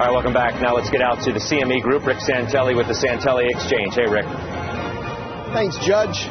All right, welcome back. Now let's get out to the CME Group. Rick Santelli with the Santelli Exchange. Hey, Rick. Thanks, Judge.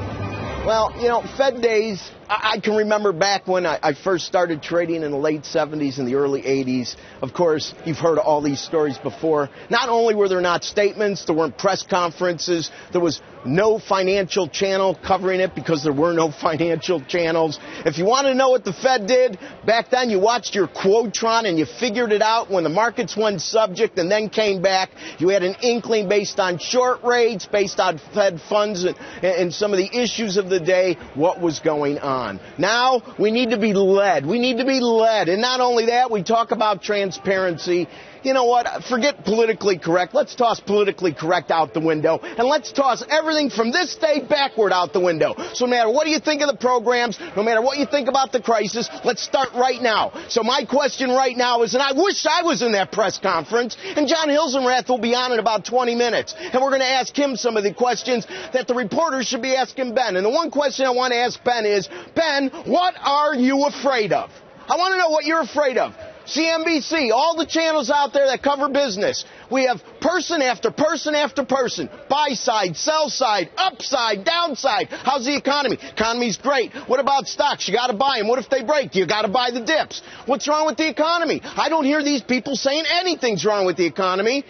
Well, you know, Fed days, I can remember back when I first started trading in the late 70s and the early 80s. Of course, you've heard all these stories before. Not only were there not statements, there weren't press conferences, there was no financial channel covering it because there were no financial channels. If you want to know what the Fed did, back then you watched your Quotron and you figured it out when the markets went subject and then came back. You had an inkling based on short rates, based on Fed funds and some of the issues of the day, what was going on. Now, we need to be led. We need to be led. And not only that, we talk about transparency. You know what? Forget politically correct. Let's toss politically correct out the window. And let's toss everything from this day backward out the window. So no matter what you think of the programs, no matter what you think about the crisis, let's start right now. So my question right now is, and I wish I was in that press conference, and John Hilsenrath will be on in about 20 minutes. And we're going to ask him some of the questions that the reporters should be asking Ben. And the one question I want to ask Ben is, Ben, what are you afraid of? I want to know what you're afraid of. CNBC, all the channels out there that cover business. We have person after person after person. Buy side, sell side, upside, downside. How's the economy? Economy's great. What about stocks? You got to buy them. What if they break? You got to buy the dips. What's wrong with the economy? I don't hear these people saying anything's wrong with the economy.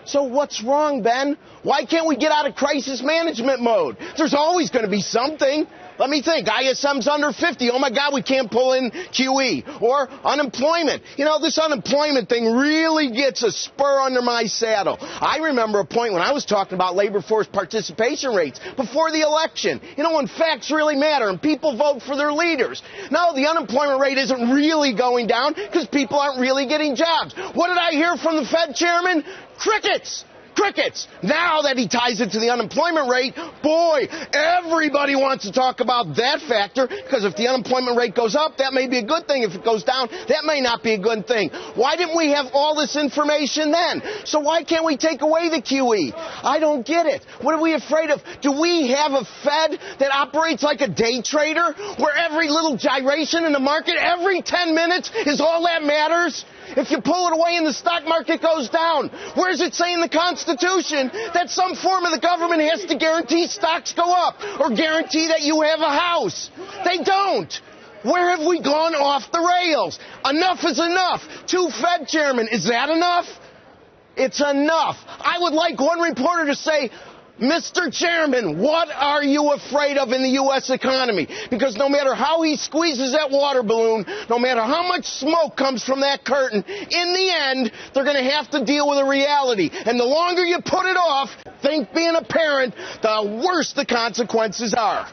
So what's wrong, Ben? Why can't we get out of crisis management mode? There's always going to be something. Let me think. ISM's under 50. Oh, my God, we can't pull in QE. Or unemployment. You know, this unemployment thing really gets a spur under my saddle. I remember a point when I was talking about labor force participation rates before the election. You know, when facts really matter and people vote for their leaders. No, the unemployment rate isn't really going down because people aren't really getting jobs. What did I hear from the Fed chairman? Crickets. Crickets. Now that he ties it to the unemployment rate, boy, everybody wants to talk about that factor, because if the unemployment rate goes up, that may be a good thing. If it goes down, that may not be a good thing. Why didn't we have all this information then? So why can't we take away the QE? I don't get it. What are we afraid of? Do we have a Fed that operates like a day trader, where every little gyration in the market, every 10 minutes is all that matters? If you pull it away and the stock market goes down, where does it say in the Constitution that some form of the government has to guarantee stocks go up or guarantee that you have a house? They don't. Where have we gone off the rails? Enough is enough. 2 Fed chairmen, is that enough? It's enough. I would like one reporter to say, Mr. Chairman, what are you afraid of in the U.S. economy? Because no matter how he squeezes that water balloon, no matter how much smoke comes from that curtain, in the end, they're going to have to deal with a reality. And the longer you put it off, think being a parent, the worse the consequences are.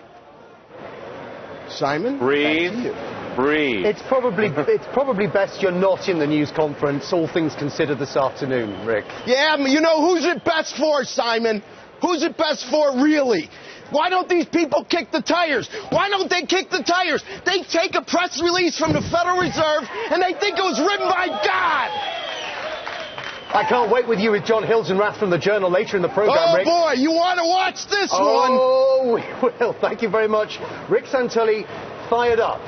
Simon? Breathe. Breathe. It's probably best you're not in the news conference, all things considered, this afternoon, Rick. Yeah, you know, who's it best for, Simon? Who's it best for, really? Why don't these people kick the tires? Why don't they kick the tires? They take a press release from the Federal Reserve and they think it was written by God. I can't wait with you with John Hilsenrath from the Journal later in the program, Rick. Oh, boy, you want to watch this one? Oh, we will. Thank you very much. Rick Santelli, fired up.